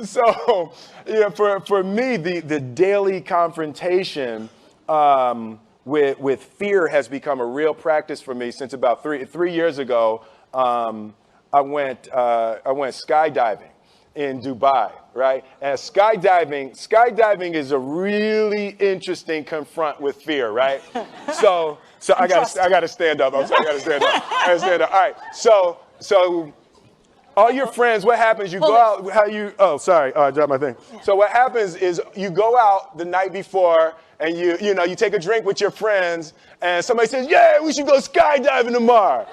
So, for me, the daily confrontation with fear has become a real practice for me since about three years ago. I went skydiving in Dubai, right? And skydiving is a really interesting confront with fear, right? So I gotta stand up. I'm sorry, I gotta stand up. All right. So all your friends, what happens? You go out. Sorry, I dropped my thing. So what happens is you go out the night before and you take a drink with your friends, and somebody says, "Yeah, we should go skydiving tomorrow."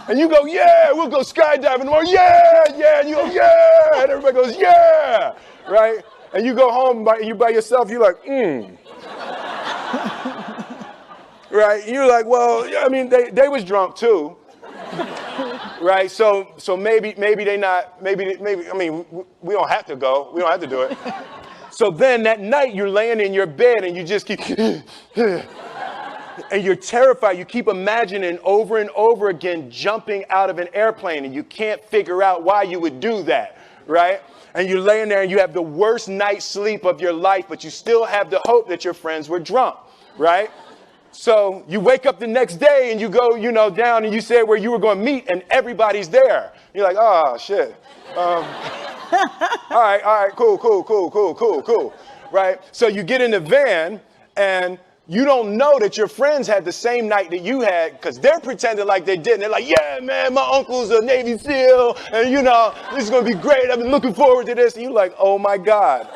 And you go, "Yeah, we'll go skydiving tomorrow." "Yeah, yeah." And you go, "Yeah." And everybody goes, "Yeah." Right? And you go home you by yourself. You're like, Right? And you're like, well, I mean, they was drunk too. Right? So maybe they not, maybe, I mean, we don't have to go. We don't have to do it. So then that night you're laying in your bed and you just keep, and you're terrified. You keep imagining over and over again jumping out of an airplane, and you can't figure out why you would do that, right? And you're laying there and you have the worst night's sleep of your life, but you still have the hope that your friends were drunk, right? So you wake up the next day and you go, down and you say where you were going to meet and everybody's there. You're like, oh, shit. All right, cool. Right? So you get in the van and you don't know that your friends had the same night that you had because they're pretending like they didn't. They're like, yeah, man, my uncle's a Navy SEAL and, this is going to be great. I've been looking forward to this. And you're like, oh, my God.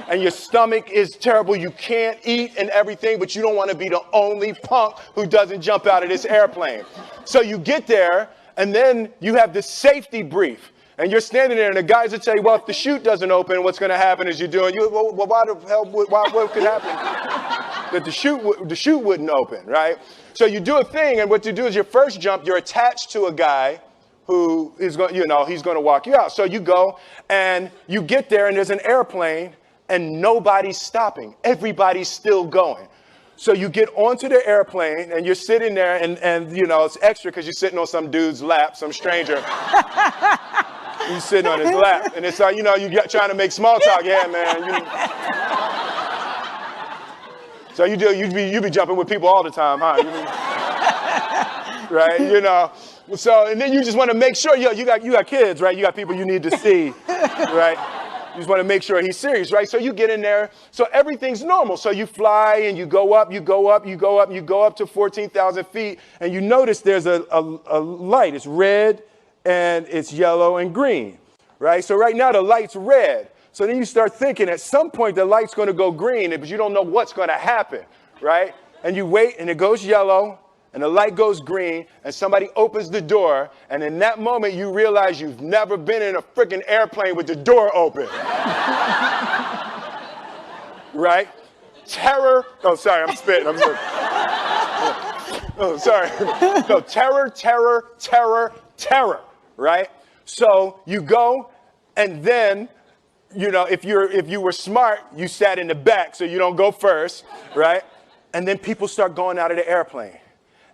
And your stomach is terrible. You can't eat and everything, but you don't want to be the only punk who doesn't jump out of this airplane. So you get there and then you have this safety brief. And you're standing there, and the guys will tell you, well, if the chute doesn't open, what's going to happen is well, why the hell, what could happen? That the chute wouldn't open, right? So you do a thing, and what you do is your first jump, you're attached to a guy who is going, he's going to walk you out. So you go, and you get there, and there's an airplane, and nobody's stopping. Everybody's still going. So you get onto the airplane, and you're sitting there, and it's extra because you're sitting on some dude's lap, some stranger. You sitting on his lap, and it's like, you're trying to make small talk. Yeah, man. So you be jumping with people all the time, huh? Right? So, and then you just want to make sure, you got kids, right? You got people you need to see, right? You just want to make sure he's serious, right? So you get in there. So everything's normal. So you fly and you go up to 14,000 feet, and you notice there's a light. It's red. And it's yellow and green, right? So right now the light's red. So then you start thinking at some point the light's going to go green, but you don't know what's going to happen, right? And you wait and it goes yellow and the light goes green and somebody opens the door. And in that moment you realize you've never been in a freaking airplane with the door open. Right? Terror. Oh, sorry, I'm spitting. Oh, sorry. No, terror. Right? So you go, and then, if you were smart, you sat in the back so you don't go first, right? And then people start going out of the airplane.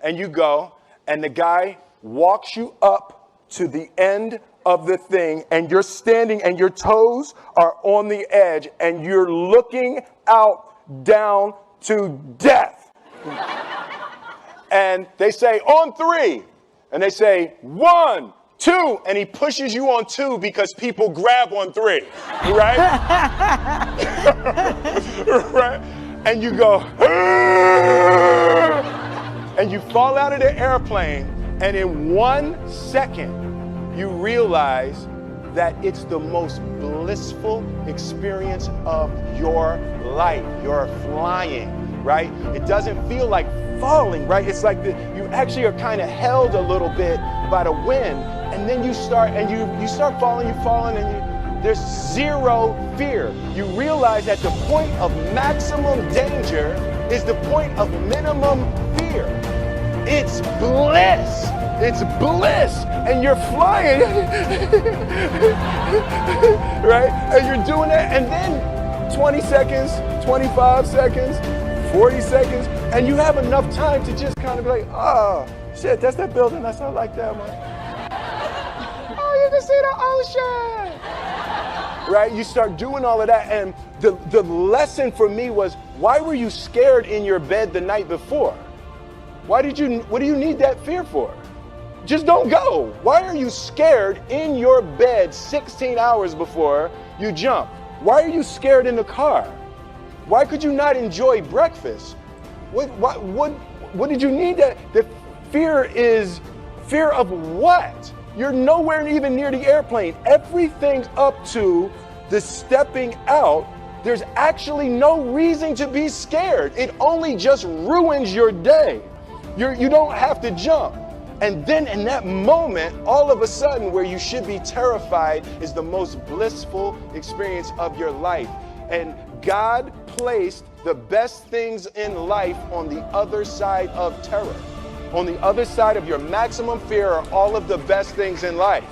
And you go, and the guy walks you up to the end of the thing, and you're standing, and your toes are on the edge, and you're looking out down to death. And they say, on 3. And they say, 1, 2, and he pushes you on 2 because people grab on 3, right? Right? And you go, and you fall out of the airplane, and in 1 second, you realize that it's the most blissful experience of your life. You're flying, right? It doesn't feel like falling, right? It's like you actually are kind of held a little bit by the wind, and then you start falling, and there's zero fear. You realize that the point of maximum danger is the point of minimum fear. It's bliss. And you're flying, right? And you're doing that, and then 20 seconds, 25 seconds, 40 seconds, and you have enough time to just kind of be like, oh, shit, that's that building. I like that one. Oh, you can see the ocean. right? You start doing all of that. And the lesson for me was, why were you scared in your bed the night before? What do you need that fear for? Just don't go. Why are you scared in your bed 16 hours before you jump? Why are you scared in the car? Why could you not enjoy breakfast? What did you need that? The fear is fear of what? You're nowhere even near the airplane. Everything up to the stepping out, there's actually no reason to be scared. It only just ruins your day. You don't have to jump. And then in that moment, all of a sudden, where you should be terrified is the most blissful experience of your life. And God placed the best things in life on the other side of terror. On the other side of your maximum fear are all of the best things in life.